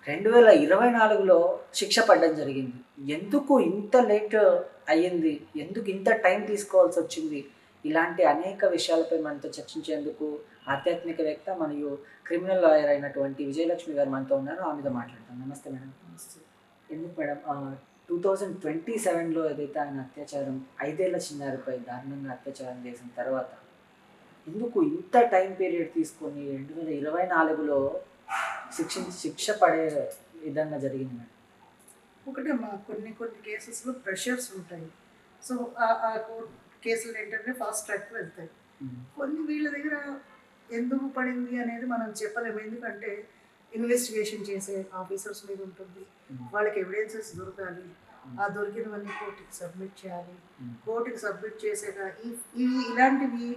2024లో శిక్ష పడడం జరిగింది. ఎందుకు ఇంత లేట్ అయ్యింది? ఎందుకు ఇంత టైం తీసుకోవాల్సొచ్చింది? ఇలాంటి అనేక విషయాలపై మనతో చర్చించేందుకు ఆధ్యాత్మికవేత్త మరియు క్రిమినల్ లాయర్ అయినటువంటి విజయలక్ష్మి గారు మనతో ఉన్నారు. ఆమెతో మాట్లాడదాం. నమస్తే మేడం. నమస్తే. ఎందుకు మేడం 2027లో ఏదైతే ఆయన అత్యాచారం 5 ఏళ్ల చిన్నారిపై దారుణంగా అత్యాచారం చేసిన తర్వాత ఎందుకు ఇంత టైం పీరియడ్ తీసుకొని 2024లో శిక్ష పడే విధంగా జరిగింది మేడం? ఒకటేమ్మా, కొన్ని కొన్ని కేసెస్లో ప్రెషర్స్ ఉంటాయి. సో ఆ కోర్ట్ కేసులు ఏంటంటే ఫాస్ట్ ట్రాక్ వెళ్తాయి. కొన్ని వీళ్ళ దగ్గర ఎందుకు పడింది అనేది మనం చెప్పలేము. ఎందుకంటే ఇన్వెస్టిగేషన్ చేసే ఆఫీసర్స్ మీద ఉంటుంది. వాళ్ళకి ఎవిడెన్సెస్ దొరకాలి. ఆ దొరికినవన్నీ కోర్టుకి సబ్మిట్ చేయాలి. కోర్టుకి సబ్మిట్ చేసాక ఇలాంటివి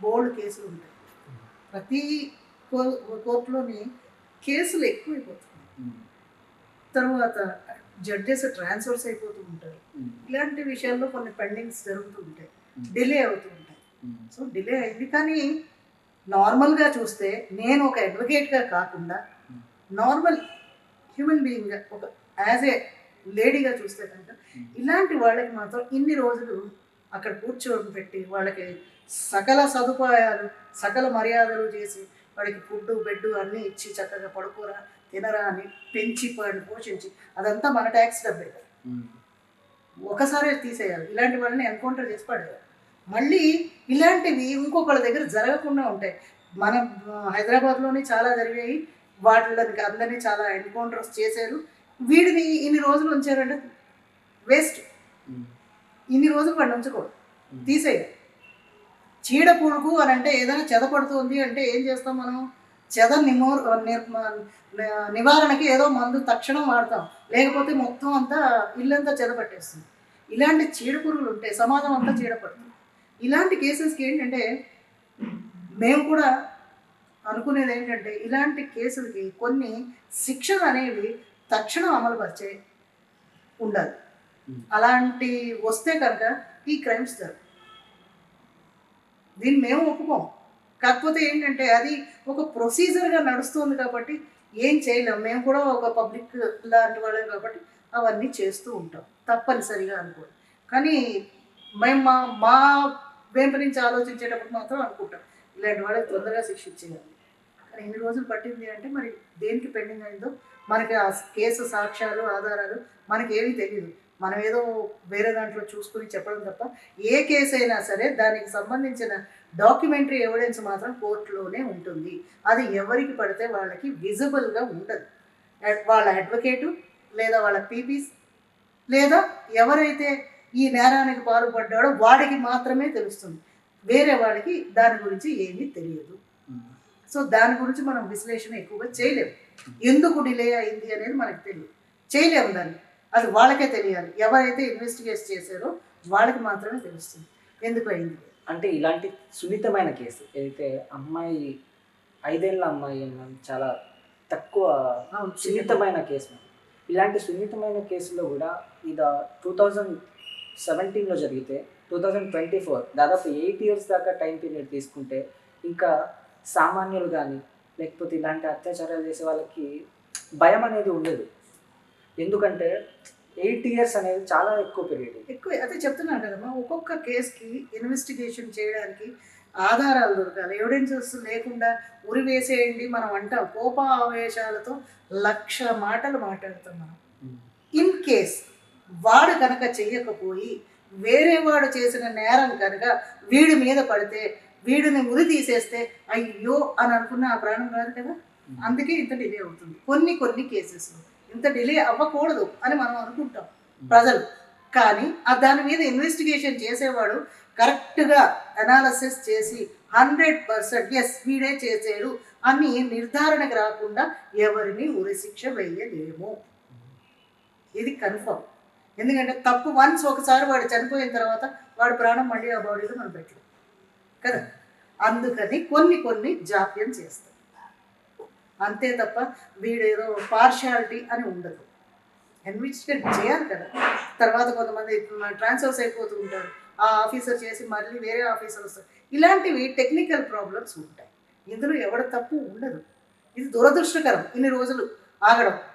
బోల్డ్ కేసులు ఉంటాయి. ప్రతి కోర్టులోని కేసులు ఎక్కువైపోతున్నాయి. తర్వాత జడ్జెస్ ట్రాన్స్ఫర్స్ అయిపోతూ ఉంటారు. ఇలాంటి విషయాల్లో కొన్ని పెండింగ్స్ జరుగుతూ ఉంటాయి, డిలే అవుతూ ఉంటాయి. సో డిలే అయింది. కానీ నార్మల్గా చూస్తే నేను ఒక అడ్వకేట్గా కాకుండా నార్మల్ హ్యూమన్ బీయింగ్గా ఒక యాజ్ ఏ లేడీగా చూస్తే కనుక ఇలాంటి వాళ్ళకి మాత్రం ఇన్ని రోజులు అక్కడ కూర్చోని పెట్టి వాళ్ళకి సకల సదుపాయాలు సకల మర్యాదలు చేసి వాడికి ఫుడ్ బెడ్ అన్నీ ఇచ్చి చక్కగా పడుకోరా తినరా అని పెంచి పోషించి అదంతా మన ట్యాక్స్ డబ్బే కదా. ఒకసారి తీసేయాలి. ఇలాంటి వాళ్ళని ఎన్కౌంటర్ చేసి పడేయాలి. మళ్ళీ ఇలాంటివి ఇంకొకళ్ళ దగ్గర జరగకుండా ఉంటాయి. మనం హైదరాబాద్లోనే చాలా జరిగాయి. వాటికి అందరినీ చాలా ఎన్కౌంటర్స్ చేశారు. వీడిని ఇన్ని రోజులు ఉంచారంటే వేస్ట్. ఇన్ని రోజులు వాడిని ఉంచకూడదు, తీసేయాలి. చీడ పురుగు అని అంటే ఏదైనా చెద పడుతుంది అంటే ఏం చేస్తాం మనం? చెద నివారణకి ఏదో మందు తక్షణం వాడతాం, లేకపోతే మొత్తం అంతా ఇల్లంతా చెద పట్టేస్తుంది. ఇలాంటి చీడ పురుగులు ఉంటే సమాజం అంతా చీడపడుతుంది. ఇలాంటి కేసెస్కి ఏంటంటే మేము కూడా అనుకునేది ఏంటంటే ఇలాంటి కేసులకి కొన్ని శిక్షలు అనేవి తక్షణం అమలుపరిచే ఉండాలి. అలాంటి వస్తే కనుక ఈ క్రైమ్స్ జరుగుతాయి. దీన్ని మేము ఒప్పుకోం. కాకపోతే ఏంటంటే అది ఒక ప్రొసీజర్గా నడుస్తుంది కాబట్టి ఏం చేయలేము. మేము కూడా ఒక పబ్లిక్ లాంటి వాళ్ళే కాబట్టి అవన్నీ చేస్తూ ఉంటాం తప్పనిసరిగా అనుకోండి. కానీ మేము మా వెంపు నుంచి ఆలోచించేటప్పుడు మాత్రం అనుకుంటాం ఇలాంటి వాళ్ళకి తొందరగా శిక్షించేయాలి. కానీ ఎన్ని రోజులు పట్టింది అంటే మరి దేనికి పెండింగ్ అయిందో మనకి ఆ కేసు సాక్ష్యాలు ఆధారాలు మనకి ఏమీ తెలియదు. మనం ఏదో వేరే దాంట్లో చూసుకుని చెప్పడం తప్ప ఏ కేసు అయినా సరే దానికి సంబంధించిన డాక్యుమెంటరీ ఎవిడెన్స్ మాత్రం కోర్టులోనే ఉంటుంది. అది ఎవరికి పడితే వాళ్ళకి విజిబుల్గా ఉండదు. వాళ్ళ అడ్వకేటు లేదా వాళ్ళ పీపీస్ లేదా ఎవరైతే ఈ నేరానికి పాల్పడ్డాడో వాడికి మాత్రమే తెలుస్తుంది. వేరే వాళ్ళకి దాని గురించి ఏమీ తెలియదు. సో దాని గురించి మనం విశ్లేషణ ఎక్కువగా చేయలేము. ఎందుకు డిలే అయింది అనేది మనకు తెలియదు, చేయలేము దాన్ని. అది వాళ్ళకే తెలియాలి. ఎవరైతే ఇన్వెస్టిగేట్ చేశారో వాళ్ళకి మాత్రమే తెలుస్తుంది ఎందుకు అయింది. అంటే ఇలాంటి సున్నితమైన కేసు ఏదైతే అమ్మాయి 5 ఏళ్ల అమ్మాయి చాలా తక్కువ సున్నితమైన కేసు. ఇలాంటి సున్నితమైన కేసులో కూడా ఇది 2017లో జరిగితే 2024 దాదాపు 8 years దాకా టైం పీరియడ్ తీసుకుంటే ఇంకా సామాన్యులు కానీ లేకపోతే ఇలాంటి అత్యాచారాలు చేసే వాళ్ళకి భయం అనేది ఉండదు. ఎందుకంటే 8 years అనేది చాలా ఎక్కువ పీరియడ్. ఎక్కువ అదే చెప్తున్నాను కదమ్మా. ఒక్కొక్క కేసుకి ఇన్వెస్టిగేషన్ చేయడానికి ఆధారాలు దొరకాలి. ఎవిడెన్సెస్ లేకుండా ఉరి వేసేయండి మనం అంటాం. కోపావేశాలతో 1,00,000 మాటలు మాట్లాడతాం మనం. ఇన్ కేస్ వాడు కనుక చెయ్యకపోయి వేరే వాడు చేసిన నేరం కనుక వీడి మీద పడితే వీడిని ఉరి తీసేస్తే అయ్యో అని అనుకున్న ఆ ప్రాణం రాదు కదా. అందుకే ఇంత డిలే అవుతుంది. కొన్ని కొన్ని కేసెస్లో ఇంత డిలే అవ్వకూడదు అని మనం అనుకుంటాం ప్రజలు. కానీ దాని మీద ఇన్వెస్టిగేషన్ చేసేవాడు కరెక్ట్గా అనాలసిస్ చేసి 100% ఎస్ వీడే చేసాడు అని నిర్ధారణకు రాకుండా ఎవరిని ఉరిశిక్ష వేయలేము. ఇది కన్ఫర్మ్. ఎందుకంటే తప్పు వన్స్ ఒకసారి వాడు చనిపోయిన తర్వాత వాడు ప్రాణం మళ్ళీ ఆ బాడీలో మనం పెట్టలేం కదా. అందుకని కొన్ని కొన్ని జాప్యం చేస్తాం అంతే తప్ప వీడేదో పార్షాలిటీ అని ఉండదు. ఇన్వెస్టిగేట్ చేయాలి కదా. తర్వాత కొంతమంది ట్రాన్స్ఫర్స్ అయిపోతూ ఉంటారు. ఆ ఆఫీసర్ చేసి మళ్ళీ వేరే ఆఫీసర్ వస్తారు. ఇలాంటివి టెక్నికల్ ప్రాబ్లమ్స్ ఉంటాయి. ఇందులో ఎవడ తప్పు ఉండదు. ఇది దురదృష్టకరం ఇన్ని రోజులు ఆగడం.